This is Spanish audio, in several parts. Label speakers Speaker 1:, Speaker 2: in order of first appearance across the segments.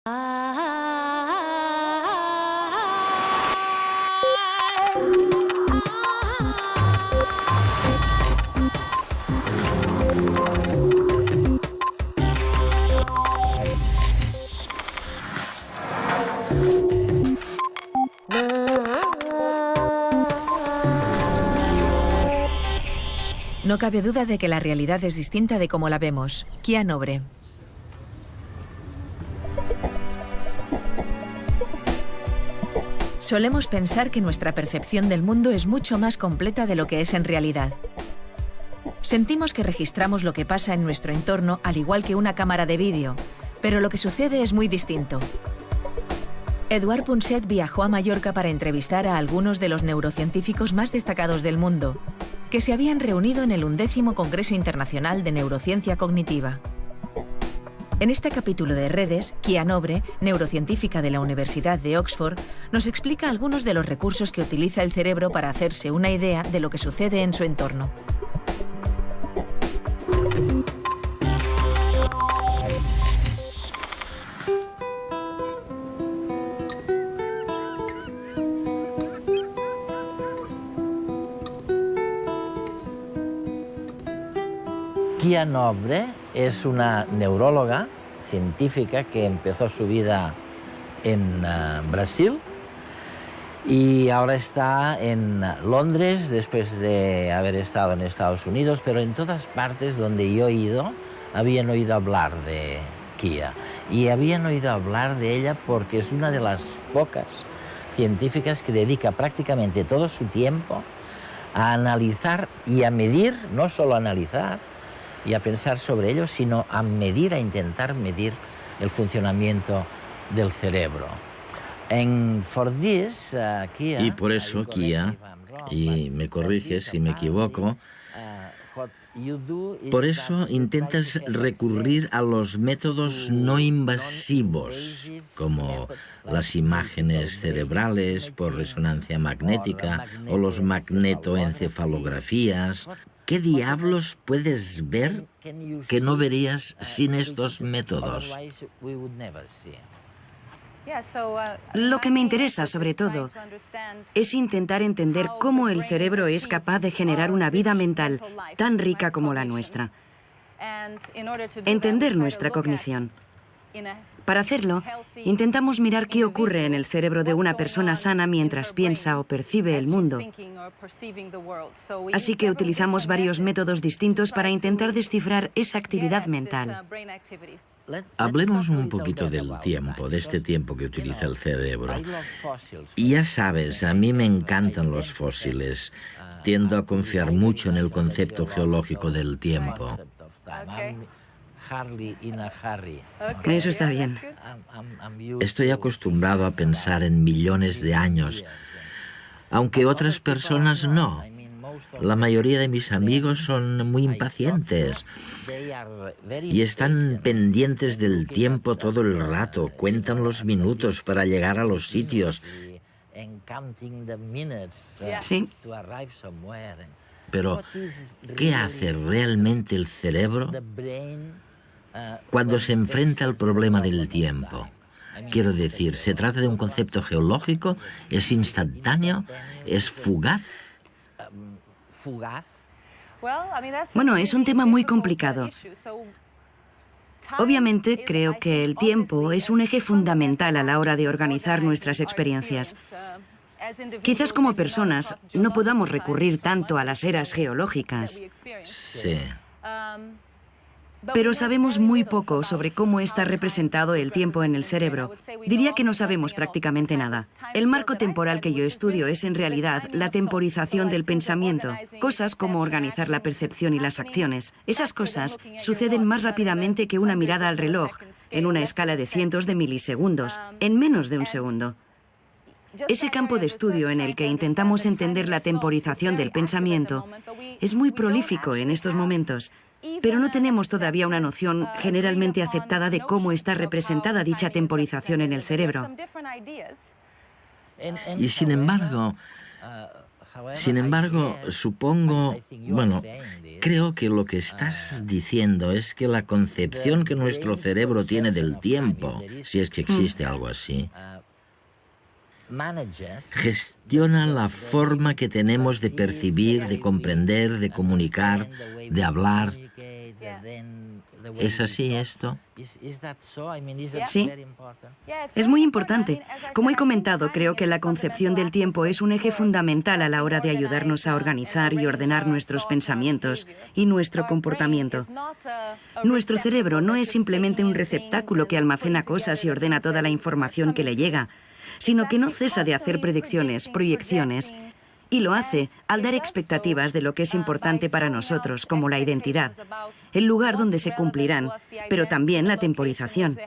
Speaker 1: No cabe duda de que la realidad es distinta de cómo la vemos. Kia Nobre. Solemos pensar que nuestra percepción del mundo es mucho más completa de lo que es en realidad. Sentimos que registramos lo que pasa en nuestro entorno al igual que una cámara de vídeo, pero lo que sucede es muy distinto. Eduard Punset viajó a Mallorca para entrevistar a algunos de los neurocientíficos más destacados del mundo, que se habían reunido en el 11º Congreso Internacional de Neurociencia Cognitiva. En este capítulo de Redes, Kia Nobre, neurocientífica de la Universidad de Oxford, nos explica algunos de los recursos que utiliza el cerebro para hacerse una idea de lo que sucede en su entorno.
Speaker 2: Kia Nobre es una neuróloga científica que empezó su vida en Brasil y ahora está en Londres después de haber estado en Estados Unidos, pero en todas partes donde yo he ido habían oído hablar de Kia y habían oído hablar de ella porque es una de las pocas científicas que dedica prácticamente todo su tiempo a analizar y a medir, no solo a analizar, y a pensar sobre ello, sino a medir, a intentar medir el funcionamiento del cerebro.
Speaker 3: Y por eso Kia, y me corrige si me equivoco, por eso intentas recurrir a los métodos no invasivos, como las imágenes cerebrales por resonancia magnética o los magnetoencefalografías. ¿Qué diablos puedes ver que no verías sin estos métodos?
Speaker 4: Lo que me interesa, sobre todo, es intentar entender cómo el cerebro es capaz de generar una vida mental tan rica como la nuestra. Entender nuestra cognición. Para hacerlo, intentamos mirar qué ocurre en el cerebro de una persona sana mientras piensa o percibe el mundo. Así que utilizamos varios métodos distintos para intentar descifrar esa actividad mental.
Speaker 3: Hablemos un poquito del tiempo, de este tiempo que utiliza el cerebro. Y ya sabes, a mí me encantan los fósiles. Tiendo a confiar mucho en el concepto geológico del tiempo.
Speaker 4: Eso está bien.
Speaker 3: Estoy acostumbrado a pensar en millones de años, aunque otras personas no. La mayoría de mis amigos son muy impacientes y están pendientes del tiempo todo el rato, cuentan los minutos para llegar a los sitios.
Speaker 4: Sí.
Speaker 3: Pero, ¿qué hace realmente el cerebro cuando se enfrenta al problema del tiempo? Quiero decir, ¿se trata de un concepto geológico? ¿Es instantáneo? ¿Es fugaz?
Speaker 4: Bueno, es un tema muy complicado. Obviamente, creo que el tiempo es un eje fundamental a la hora de organizar nuestras experiencias. Quizás como personas no podamos recurrir tanto a las eras geológicas.
Speaker 3: Sí.
Speaker 4: Pero sabemos muy poco sobre cómo está representado el tiempo en el cerebro. Diría que no sabemos prácticamente nada. El marco temporal que yo estudio es en realidad la temporización del pensamiento. Cosas como organizar la percepción y las acciones. Esas cosas suceden más rápidamente que una mirada al reloj, en una escala de cientos de milisegundos, en menos de un segundo. Ese campo de estudio en el que intentamos entender la temporización del pensamiento es muy prolífico en estos momentos. Pero no tenemos todavía una noción generalmente aceptada de cómo está representada dicha temporización en el cerebro.
Speaker 3: Y sin embargo, supongo, bueno, Creo que lo que estás diciendo es que la concepción que nuestro cerebro tiene del tiempo, si es que existe algo así, gestiona la forma que tenemos de percibir, de comprender, de comunicar, de hablar. ¿Es así esto?
Speaker 4: Sí, es muy importante. Como he comentado, creo que la concepción del tiempo es un eje fundamental a la hora de ayudarnos a organizar y ordenar nuestros pensamientos y nuestro comportamiento. Nuestro cerebro no es simplemente un receptáculo que almacena cosas y ordena toda la información que le llega, sino que no cesa de hacer predicciones, proyecciones, y lo hace al dar expectativas de lo que es importante para nosotros, como la identidad, el lugar donde se cumplirán, pero también la temporización.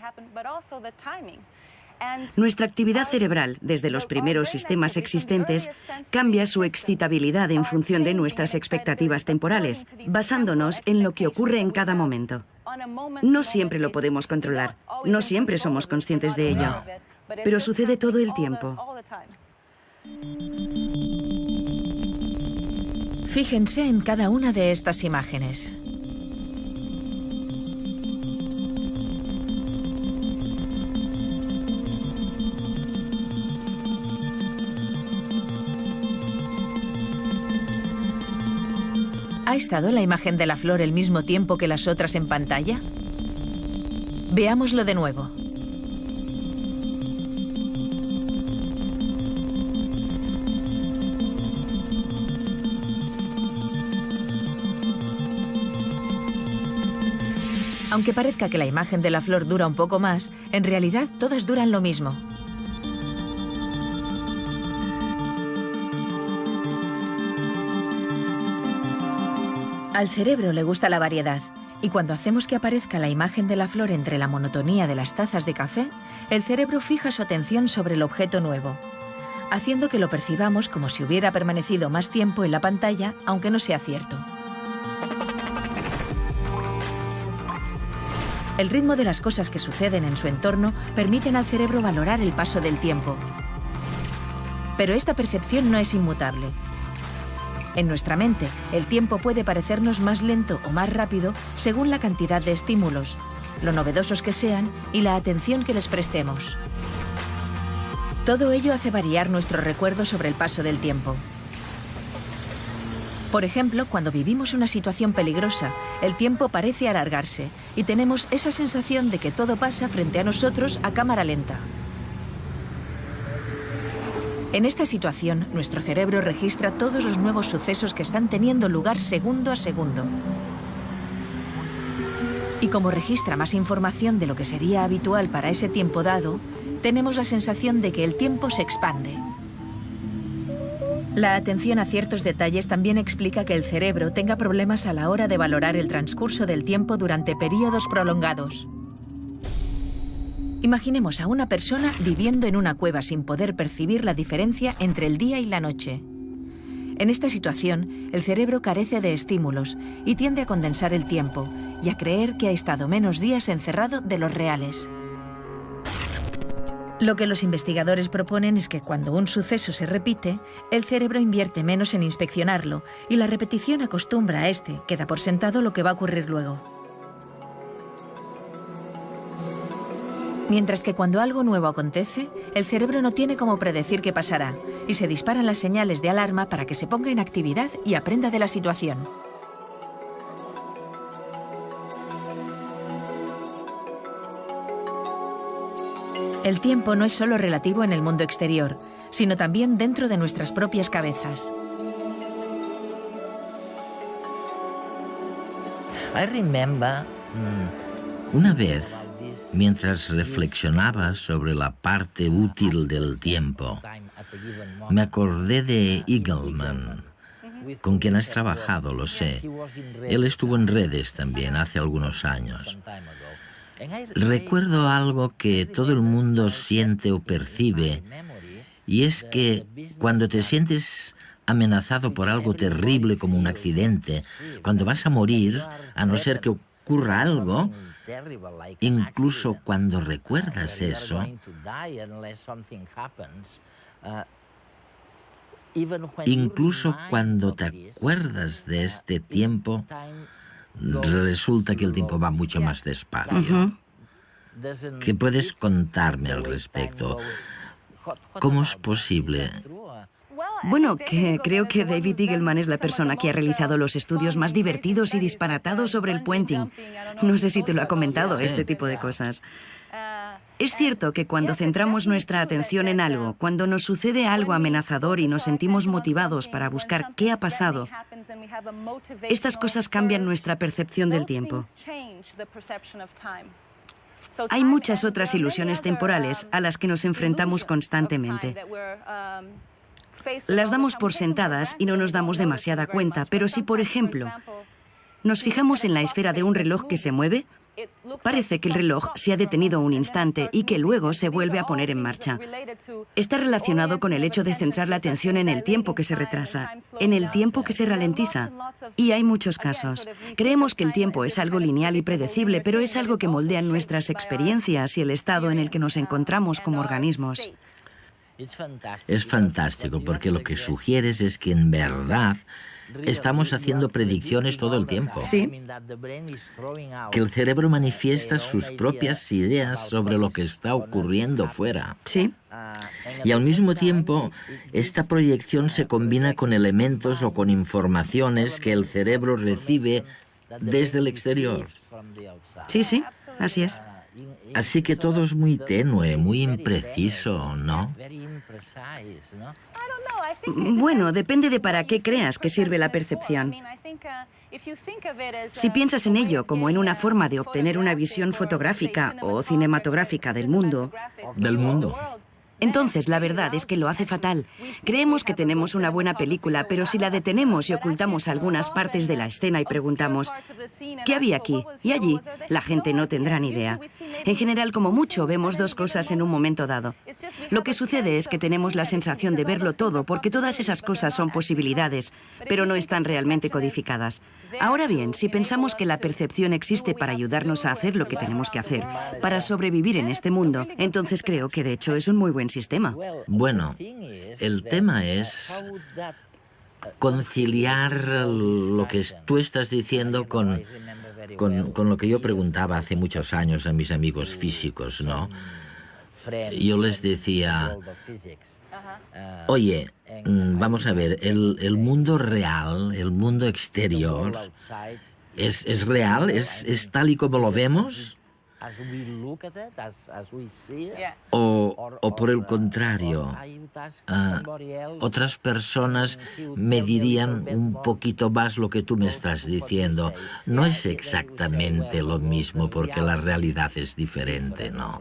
Speaker 4: Nuestra actividad cerebral, desde los primeros sistemas existentes, cambia su excitabilidad en función de nuestras expectativas temporales, basándonos en lo que ocurre en cada momento. No siempre lo podemos controlar, no siempre somos conscientes de ello, pero sucede todo el tiempo.
Speaker 1: Fíjense en cada una de estas imágenes. ¿Ha estado la imagen de la flor el mismo tiempo que las otras en pantalla? Veámoslo de nuevo. Aunque parezca que la imagen de la flor dura un poco más, en realidad todas duran lo mismo. Al cerebro le gusta la variedad, y cuando hacemos que aparezca la imagen de la flor entre la monotonía de las tazas de café, el cerebro fija su atención sobre el objeto nuevo, haciendo que lo percibamos como si hubiera permanecido más tiempo en la pantalla, aunque no sea cierto. El ritmo de las cosas que suceden en su entorno permiten al cerebro valorar el paso del tiempo. Pero esta percepción no es inmutable. En nuestra mente, el tiempo puede parecernos más lento o más rápido según la cantidad de estímulos, lo novedosos que sean y la atención que les prestemos. Todo ello hace variar nuestro recuerdo sobre el paso del tiempo. Por ejemplo, cuando vivimos una situación peligrosa, el tiempo parece alargarse y tenemos esa sensación de que todo pasa frente a nosotros a cámara lenta. En esta situación, nuestro cerebro registra todos los nuevos sucesos que están teniendo lugar segundo a segundo. Y como registra más información de lo que sería habitual para ese tiempo dado, tenemos la sensación de que el tiempo se expande. La atención a ciertos detalles también explica que el cerebro tenga problemas a la hora de valorar el transcurso del tiempo durante periodos prolongados. Imaginemos a una persona viviendo en una cueva sin poder percibir la diferencia entre el día y la noche. En esta situación, el cerebro carece de estímulos y tiende a condensar el tiempo y a creer que ha estado menos días encerrado de los reales. Lo que los investigadores proponen es que cuando un suceso se repite, el cerebro invierte menos en inspeccionarlo y la repetición acostumbra a este, que da por sentado lo que va a ocurrir luego. Mientras que cuando algo nuevo acontece, el cerebro no tiene cómo predecir qué pasará y se disparan las señales de alarma para que se ponga en actividad y aprenda de la situación. El tiempo no es solo relativo en el mundo exterior, sino también dentro de nuestras propias cabezas.
Speaker 3: Una vez, mientras reflexionaba sobre la parte útil del tiempo, me acordé de Eagleman, con quien has trabajado, lo sé. Él estuvo en redes también hace algunos años. Recuerdo algo que todo el mundo siente o percibe, y es que cuando te sientes amenazado por algo terrible como un accidente, cuando vas a morir, a no ser que ocurra algo, incluso cuando recuerdas eso, Incluso cuando te acuerdas de este tiempo, resulta que el tiempo va mucho más despacio. ¿Qué puedes contarme al respecto? ¿Cómo es posible?
Speaker 4: Bueno, que creo que David Eagleman es la persona que ha realizado los estudios más divertidos y disparatados sobre el puenting. No sé si te lo ha comentado, este tipo de cosas. Es cierto que cuando centramos nuestra atención en algo, cuando nos sucede algo amenazador y nos sentimos motivados para buscar qué ha pasado, estas cosas cambian nuestra percepción del tiempo. Hay muchas otras ilusiones temporales a las que nos enfrentamos constantemente. Las damos por sentadas y no nos damos demasiada cuenta, pero si, por ejemplo, nos fijamos en la esfera de un reloj que se mueve, parece que el reloj se ha detenido un instante y que luego se vuelve a poner en marcha. Está relacionado con el hecho de centrar la atención en el tiempo que se retrasa, en el tiempo que se ralentiza. Y hay muchos casos. Creemos que el tiempo es algo lineal y predecible, pero es algo que moldea nuestras experiencias y el estado en el que nos encontramos como organismos.
Speaker 3: Es fantástico porque lo que sugieres es que en verdad estamos haciendo predicciones todo el tiempo.
Speaker 4: Sí.
Speaker 3: Que el cerebro manifiesta sus propias ideas sobre lo que está ocurriendo fuera.
Speaker 4: Sí.
Speaker 3: Y al mismo tiempo, esta proyección se combina con elementos o con informaciones que el cerebro recibe desde el exterior.
Speaker 4: Sí, sí, así es.
Speaker 3: Así que todo es muy tenue, muy impreciso, ¿no?
Speaker 4: Bueno, depende de para qué creas que sirve la percepción. Si piensas en ello como en una forma de obtener una visión fotográfica o cinematográfica del mundo, entonces la verdad es que lo hace fatal. Creemos que tenemos una buena película, pero si la detenemos y ocultamos algunas partes de la escena y preguntamos ¿qué había aquí y allí?, la gente no tendrá ni idea. En general, como mucho, vemos dos cosas en un momento dado. Lo que sucede es que tenemos la sensación de verlo todo porque todas esas cosas son posibilidades, pero no están realmente codificadas. Ahora bien, si pensamos que la percepción existe para ayudarnos a hacer lo que tenemos que hacer, para sobrevivir en este mundo, entonces creo que de hecho es un muy buen sistema.
Speaker 3: Bueno, el tema es conciliar lo que tú estás diciendo con lo que yo preguntaba hace muchos años a mis amigos físicos, ¿no? Yo les decía, oye, vamos a ver, el mundo real, el mundo exterior, ¿es real? ¿Es tal y como lo vemos? O por el contrario, otras personas me dirían un poquito más lo que tú me estás diciendo. No es exactamente lo mismo porque la realidad es diferente, ¿no?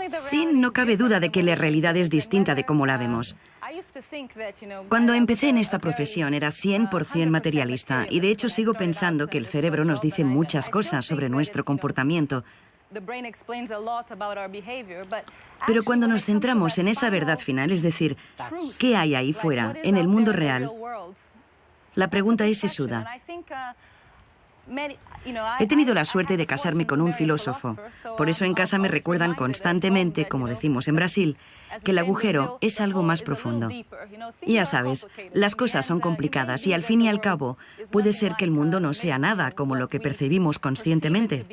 Speaker 4: Sí, no cabe duda de que la realidad es distinta de cómo la vemos. Cuando empecé en esta profesión era 100% materialista y de hecho sigo pensando que el cerebro nos dice muchas cosas sobre nuestro comportamiento. Pero cuando nos centramos en esa verdad final, es decir, ¿qué hay ahí fuera, en el mundo real? La pregunta es sesuda. He tenido la suerte de casarme con un filósofo. Por eso en casa me recuerdan constantemente, como decimos en Brasil, que el agujero es algo más profundo. Y ya sabes, las cosas son complicadas y al fin y al cabo puede ser que el mundo no sea nada como lo que percibimos conscientemente.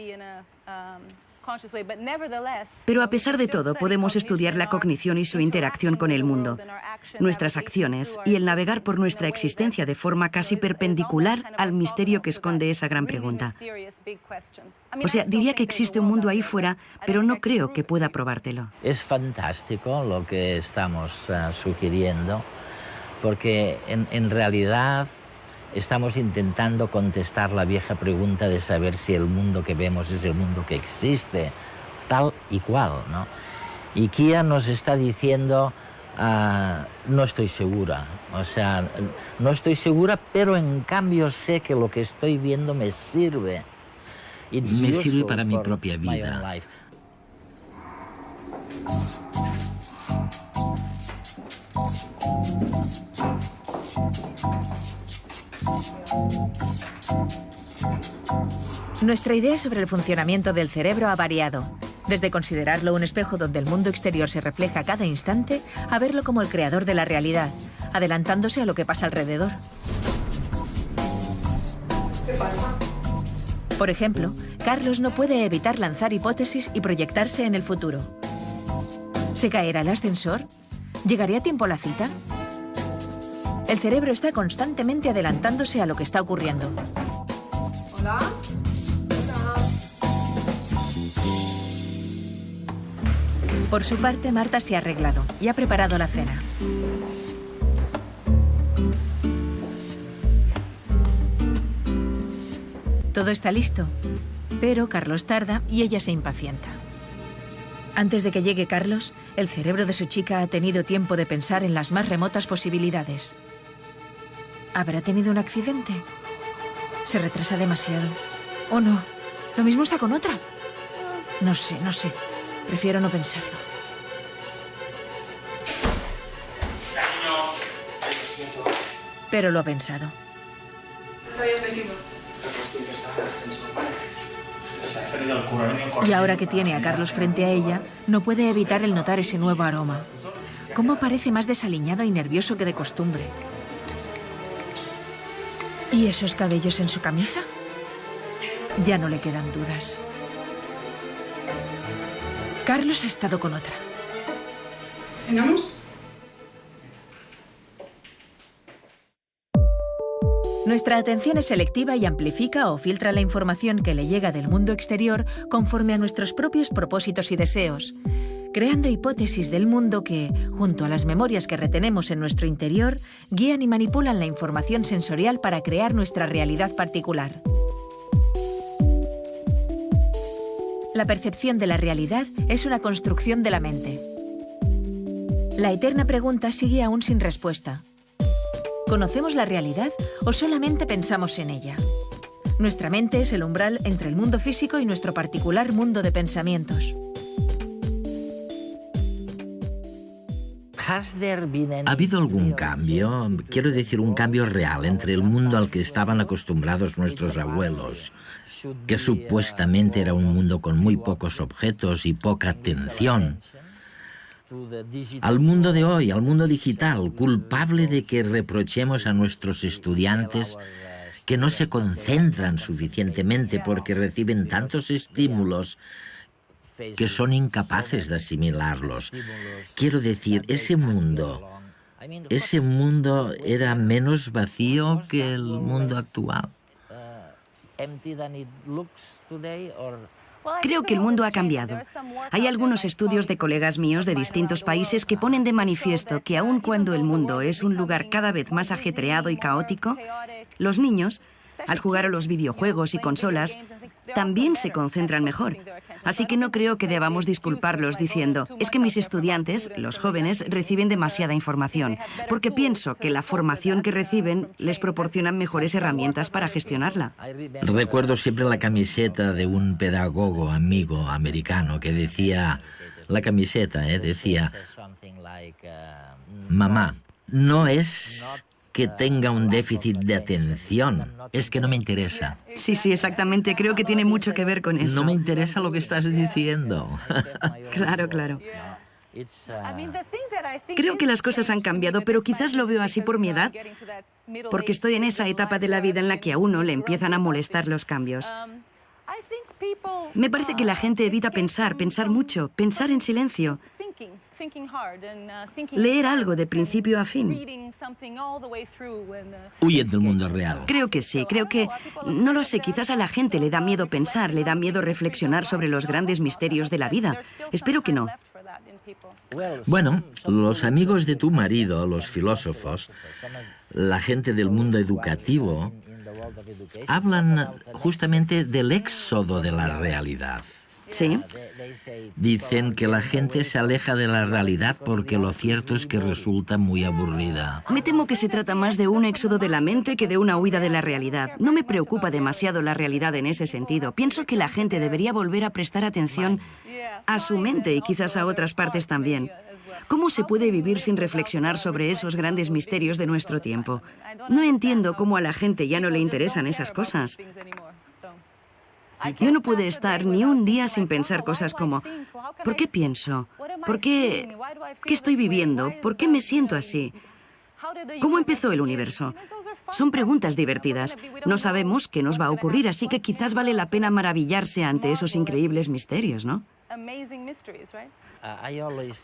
Speaker 4: Pero a pesar de todo, podemos estudiar la cognición y su interacción con el mundo, nuestras acciones y el navegar por nuestra existencia de forma casi perpendicular al misterio que esconde esa gran pregunta. O sea, diría que existe un mundo ahí fuera, pero no creo que pueda probártelo.
Speaker 2: Es fantástico lo que estamos sugiriendo, porque en realidad estamos intentando contestar la vieja pregunta de saber si el mundo que vemos es el mundo que existe, tal y cual, ¿no? Y Kia nos está diciendo, no estoy segura, o sea, no estoy segura, pero en cambio sé que lo que estoy viendo me sirve.
Speaker 3: Me sirve para mi propia vida.
Speaker 1: Nuestra idea sobre el funcionamiento del cerebro ha variado. Desde considerarlo un espejo donde el mundo exterior se refleja a cada instante, a verlo como el creador de la realidad, adelantándose a lo que pasa alrededor.
Speaker 5: ¿Qué pasa?
Speaker 1: Por ejemplo, Carlos no puede evitar lanzar hipótesis y proyectarse en el futuro. ¿Se caerá el ascensor? ¿Llegaré a tiempo a la cita? El cerebro está constantemente adelantándose a lo que está ocurriendo.
Speaker 5: Hola.
Speaker 1: Por su parte, Marta se ha arreglado y ha preparado la cena. Todo está listo, pero Carlos tarda y ella se impacienta. Antes de que llegue Carlos, el cerebro de su chica ha tenido tiempo de pensar en las más remotas posibilidades. ¿Habrá tenido un accidente? Se retrasa demasiado. ¿O no? ¿Lo mismo está con otra? No sé. Prefiero no pensarlo. Pero lo ha pensado.
Speaker 5: ¿Te habías metido?
Speaker 1: Y ahora que tiene a Carlos frente a ella, no puede evitar el notar ese nuevo aroma. ¿Cómo parece más desaliñado y nervioso que de costumbre? ¿Y esos cabellos en su camisa? Ya no le quedan dudas. Carlos ha estado con otra.
Speaker 5: ¿Cenamos?
Speaker 1: Nuestra atención es selectiva y amplifica o filtra la información que le llega del mundo exterior conforme a nuestros propios propósitos y deseos, creando hipótesis del mundo que, junto a las memorias que retenemos en nuestro interior, guían y manipulan la información sensorial para crear nuestra realidad particular. La percepción de la realidad es una construcción de la mente. La eterna pregunta sigue aún sin respuesta. ¿Conocemos la realidad o solamente pensamos en ella? Nuestra mente es el umbral entre el mundo físico y nuestro particular mundo de pensamientos.
Speaker 3: ¿Ha habido algún cambio? Quiero decir, un cambio real entre el mundo al que estaban acostumbrados nuestros abuelos, que supuestamente era un mundo con muy pocos objetos y poca atención, al mundo de hoy, al mundo digital, culpable de que reprochemos a nuestros estudiantes que no se concentran suficientemente porque reciben tantos estímulos que son incapaces de asimilarlos? Quiero decir, ese mundo era menos vacío que el mundo actual.
Speaker 4: Creo que el mundo ha cambiado. Hay algunos estudios de colegas míos de distintos países que ponen de manifiesto que aun cuando el mundo es un lugar cada vez más ajetreado y caótico, los niños, al jugar a los videojuegos y consolas, también se concentran mejor. Así que no creo que debamos disculparlos diciendo, es que mis estudiantes, los jóvenes, reciben demasiada información, porque pienso que la formación que reciben les proporciona mejores herramientas para gestionarla.
Speaker 3: Recuerdo siempre la camiseta de un pedagogo amigo americano que decía, decía, mamá, no es que tenga un déficit de atención, es que no me interesa.
Speaker 4: Sí, exactamente. Creo que tiene mucho que ver con eso.
Speaker 3: No me interesa lo que estás diciendo.
Speaker 4: Claro. Creo que las cosas han cambiado, pero quizás lo veo así por mi edad, porque estoy en esa etapa de la vida en la que a uno le empiezan a molestar los cambios. Me parece que la gente evita pensar mucho, pensar en silencio. Leer algo de principio a fin.
Speaker 3: Huyen del mundo real.
Speaker 4: Creo que sí, no lo sé, quizás a la gente le da miedo pensar, le da miedo reflexionar sobre los grandes misterios de la vida. Espero que no.
Speaker 3: Bueno, los amigos de tu marido, los filósofos, la gente del mundo educativo, hablan justamente del éxodo de la realidad.
Speaker 4: Sí.
Speaker 3: Dicen que la gente se aleja de la realidad porque lo cierto es que resulta muy aburrida.
Speaker 4: Me temo que se trata más de un éxodo de la mente que de una huida de la realidad. No me preocupa demasiado la realidad en ese sentido. Pienso que la gente debería volver a prestar atención a su mente y quizás a otras partes también. ¿Cómo se puede vivir sin reflexionar sobre esos grandes misterios de nuestro tiempo? No entiendo cómo a la gente ya no le interesan esas cosas. Yo no pude estar ni un día sin pensar cosas como, ¿por qué pienso? ¿Por qué? ¿Qué estoy viviendo? ¿Por qué me siento así? ¿Cómo empezó el universo? Son preguntas divertidas. No sabemos qué nos va a ocurrir, así que quizás vale la pena maravillarse ante esos increíbles misterios, ¿no?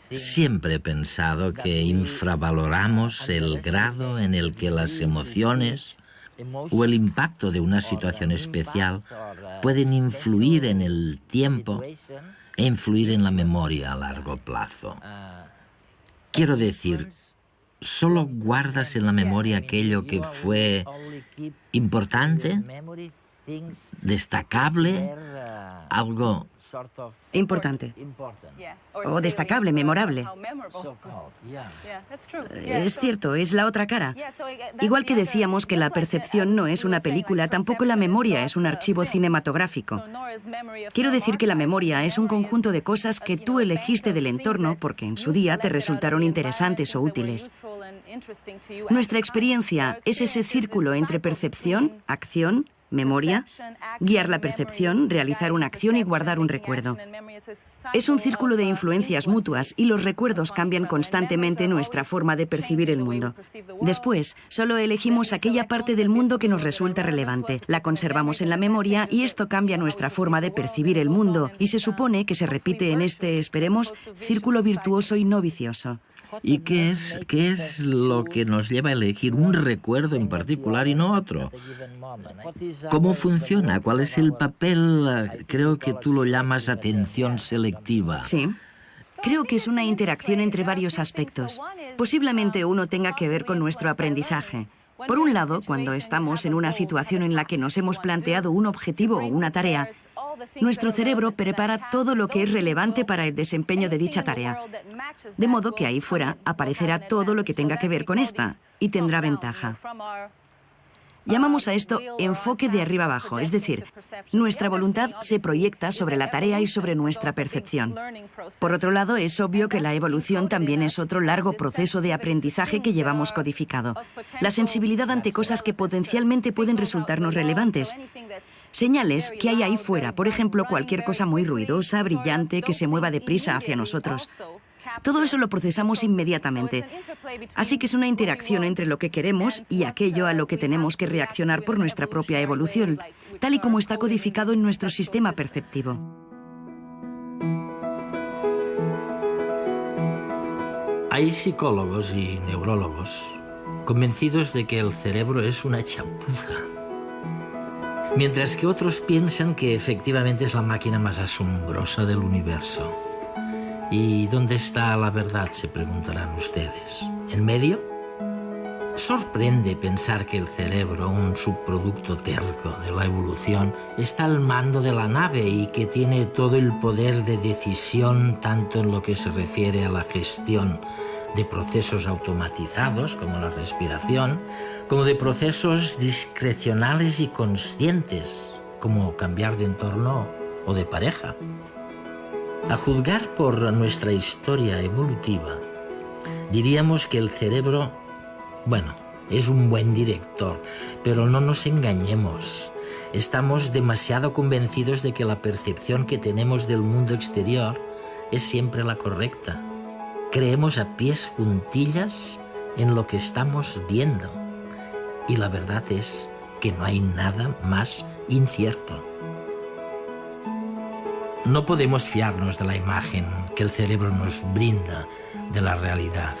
Speaker 3: Siempre he pensado que infravaloramos el grado en el que las emociones o el impacto de una situación especial pueden influir en el tiempo e influir en la memoria a largo plazo. Quiero decir, ¿solo guardas en la memoria aquello que fue importante, destacable, algo
Speaker 4: Importante. O destacable, memorable? Es cierto, es la otra cara. Igual que decíamos que la percepción no es una película, tampoco la memoria es un archivo cinematográfico. Quiero decir que la memoria es un conjunto de cosas que tú elegiste del entorno porque en su día te resultaron interesantes o útiles. Nuestra experiencia es ese círculo entre percepción, acción, memoria, guiar la percepción, realizar una acción y guardar un recuerdo. Es un círculo de influencias mutuas y los recuerdos cambian constantemente nuestra forma de percibir el mundo. Después, solo elegimos aquella parte del mundo que nos resulta relevante, la conservamos en la memoria y esto cambia nuestra forma de percibir el mundo y se supone que se repite en este, esperemos, círculo virtuoso y no vicioso.
Speaker 3: ¿Y qué es lo que nos lleva a elegir un recuerdo en particular y no otro? ¿Cómo funciona? ¿Cuál es el papel? Creo que tú lo llamas atención selectiva.
Speaker 4: Sí. Creo que es una interacción entre varios aspectos. Posiblemente uno tenga que ver con nuestro aprendizaje. Por un lado, cuando estamos en una situación en la que nos hemos planteado un objetivo o una tarea, nuestro cerebro prepara todo lo que es relevante para el desempeño de dicha tarea. De modo que ahí fuera aparecerá todo lo que tenga que ver con esta y tendrá ventaja. Llamamos a esto enfoque de arriba abajo, es decir, nuestra voluntad se proyecta sobre la tarea y sobre nuestra percepción. Por otro lado, es obvio que la evolución también es otro largo proceso de aprendizaje que llevamos codificado. La sensibilidad ante cosas que potencialmente pueden resultarnos relevantes. Señales que hay ahí fuera, por ejemplo, cualquier cosa muy ruidosa, brillante, que se mueva deprisa hacia nosotros. Todo eso lo procesamos inmediatamente. Así que es una interacción entre lo que queremos y aquello a lo que tenemos que reaccionar por nuestra propia evolución, tal y como está codificado en nuestro sistema perceptivo.
Speaker 2: Hay psicólogos y neurólogos convencidos de que el cerebro es una chapuza, mientras que otros piensan que efectivamente es la máquina más asombrosa del universo. ¿Y dónde está la verdad?, se preguntarán ustedes. ¿En medio? Sorprende pensar que el cerebro, un subproducto terco de la evolución, está al mando de la nave y que tiene todo el poder de decisión tanto en lo que se refiere a la gestión de procesos automatizados como la respiración, como de procesos discrecionales y conscientes como cambiar de entorno o de pareja. A juzgar por nuestra historia evolutiva, diríamos que el cerebro, es un buen director, pero no nos engañemos. Estamos demasiado convencidos de que la percepción que tenemos del mundo exterior es siempre la correcta. Creemos a pies juntillas en lo que estamos viendo. Y la verdad es que no hay nada más incierto. No podemos fiarnos de la imagen que el cerebro nos brinda de la realidad.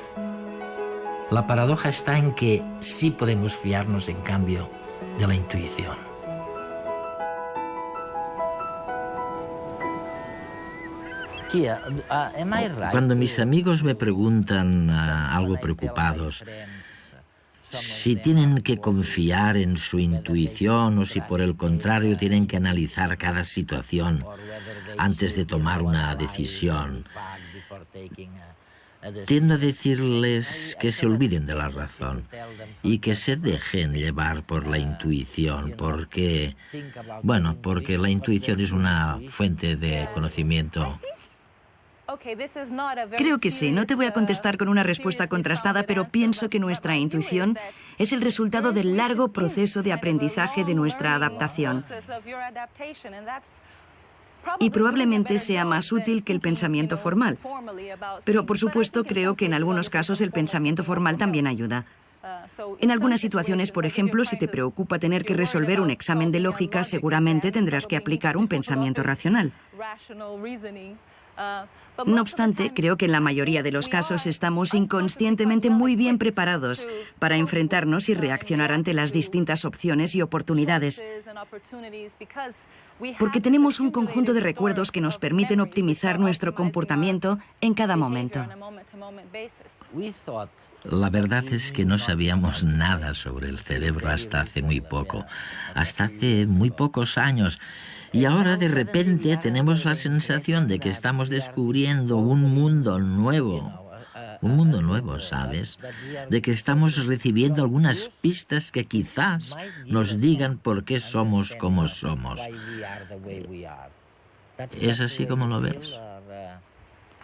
Speaker 2: La paradoja está en que sí podemos fiarnos, en cambio, de la intuición.
Speaker 3: Cuando mis amigos me preguntan algo preocupados, si tienen que confiar en su intuición o si por el contrario tienen que analizar cada situación antes de tomar una decisión, tiendo a decirles que se olviden de la razón y que se dejen llevar por la intuición, porque la intuición es una fuente de conocimiento
Speaker 4: Creo que sí. No te voy a contestar con una respuesta contrastada, pero pienso que nuestra intuición es el resultado del largo proceso de aprendizaje de nuestra adaptación. Y probablemente sea más útil que el pensamiento formal. Pero, por supuesto, creo que en algunos casos el pensamiento formal también ayuda. En algunas situaciones, por ejemplo, si te preocupa tener que resolver un examen de lógica, seguramente tendrás que aplicar un pensamiento racional. No obstante, creo que en la mayoría de los casos estamos inconscientemente muy bien preparados para enfrentarnos y reaccionar ante las distintas opciones y oportunidades, porque tenemos un conjunto de recuerdos que nos permiten optimizar nuestro comportamiento en cada momento.
Speaker 3: La verdad es que no sabíamos nada sobre el cerebro hasta hace muy poco, hasta hace muy pocos años. Y ahora de repente tenemos la sensación de que estamos descubriendo un mundo nuevo, ¿sabes? De que estamos recibiendo algunas pistas que quizás nos digan por qué somos como somos. ¿Es así como lo ves?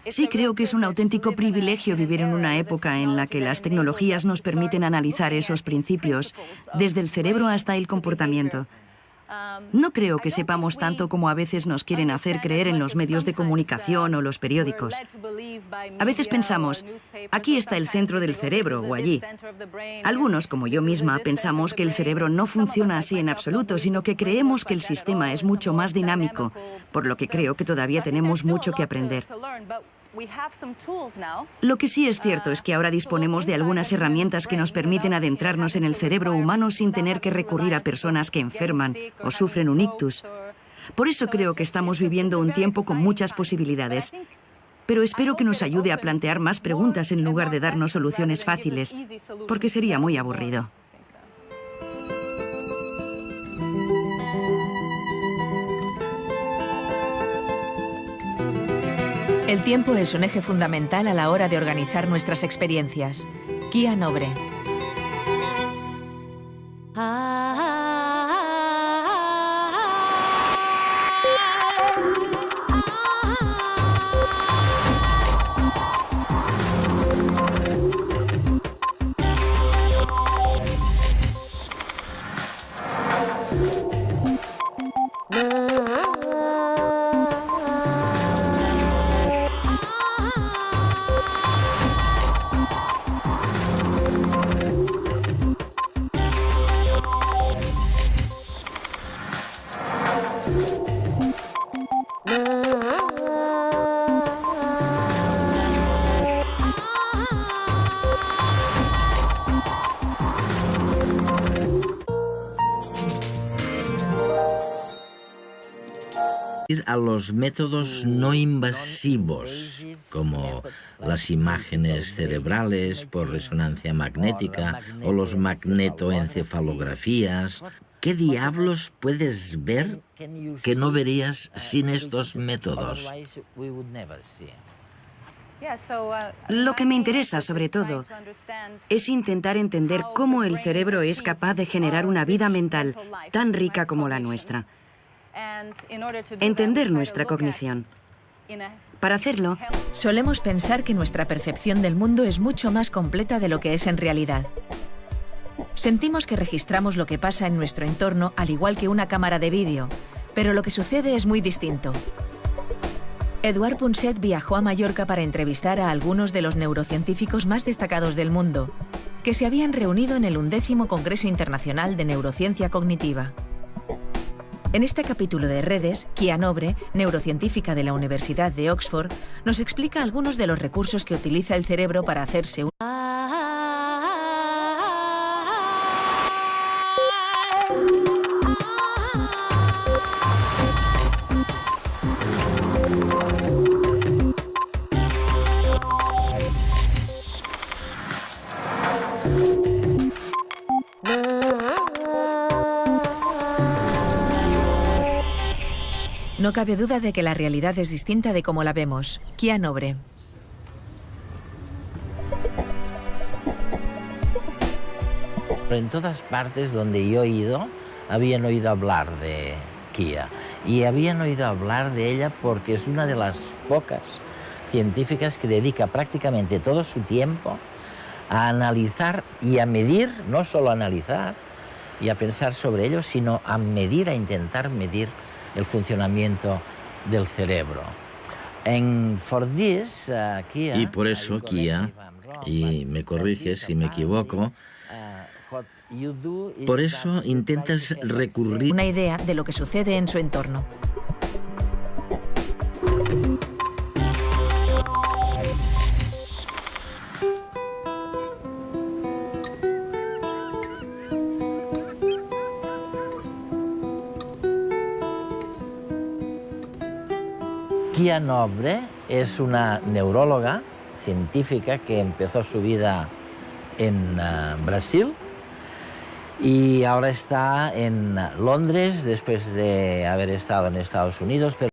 Speaker 4: Sí, creo que es un auténtico privilegio vivir en una época en la que las tecnologías nos permiten analizar esos principios, desde el cerebro hasta el comportamiento. No creo que sepamos tanto como a veces nos quieren hacer creer en los medios de comunicación o los periódicos. A veces pensamos, aquí está el centro del cerebro o allí. Algunos, como yo misma, pensamos que el cerebro no funciona así en absoluto, sino que creemos que el sistema es mucho más dinámico, por lo que creo que todavía tenemos mucho que aprender. Lo que sí es cierto es que ahora disponemos de algunas herramientas que nos permiten adentrarnos en el cerebro humano sin tener que recurrir a personas que enferman o sufren un ictus. Por eso creo que estamos viviendo un tiempo con muchas posibilidades. Pero espero que nos ayude a plantear más preguntas en lugar de darnos soluciones fáciles, porque sería muy aburrido.
Speaker 1: El tiempo es un eje fundamental a la hora de organizar nuestras experiencias. Kia Nobre.
Speaker 3: A los métodos no invasivos, como las imágenes cerebrales por resonancia magnética o los magnetoencefalografías. ¿Qué diablos puedes ver que no verías sin estos métodos?
Speaker 4: Lo que me interesa, sobre todo, es intentar entender cómo el cerebro es capaz de generar una vida mental tan rica como la nuestra. Entender nuestra cognición. Para hacerlo,
Speaker 1: solemos pensar que nuestra percepción del mundo es mucho más completa de lo que es en realidad. Sentimos que registramos lo que pasa en nuestro entorno al igual que una cámara de vídeo, pero lo que sucede es muy distinto. Eduard Punset viajó a Mallorca para entrevistar a algunos de los neurocientíficos más destacados del mundo, que se habían reunido en el 11º Congreso Internacional de Neurociencia Cognitiva. En este capítulo de Redes, Kia Nobre, neurocientífica de la Universidad de Oxford, nos explica algunos de los recursos que utiliza el cerebro para hacerse un... No cabe duda de que la realidad es distinta de cómo la vemos. Kia Nobre.
Speaker 2: En todas partes donde yo he ido, habían oído hablar de Kia. Y habían oído hablar de ella porque es una de las pocas científicas que dedica prácticamente todo su tiempo a analizar y a medir, no solo a analizar y a pensar sobre ello, sino a medir, a intentar medir el funcionamiento del cerebro.
Speaker 3: Y por eso, Kia, y me corriges si me equivoco, por eso intentas recurrir
Speaker 1: Una idea de lo que sucede en su entorno.
Speaker 2: Kia Nobre es una neuróloga científica que empezó su vida en Brasil y ahora está en Londres después de haber estado en Estados Unidos.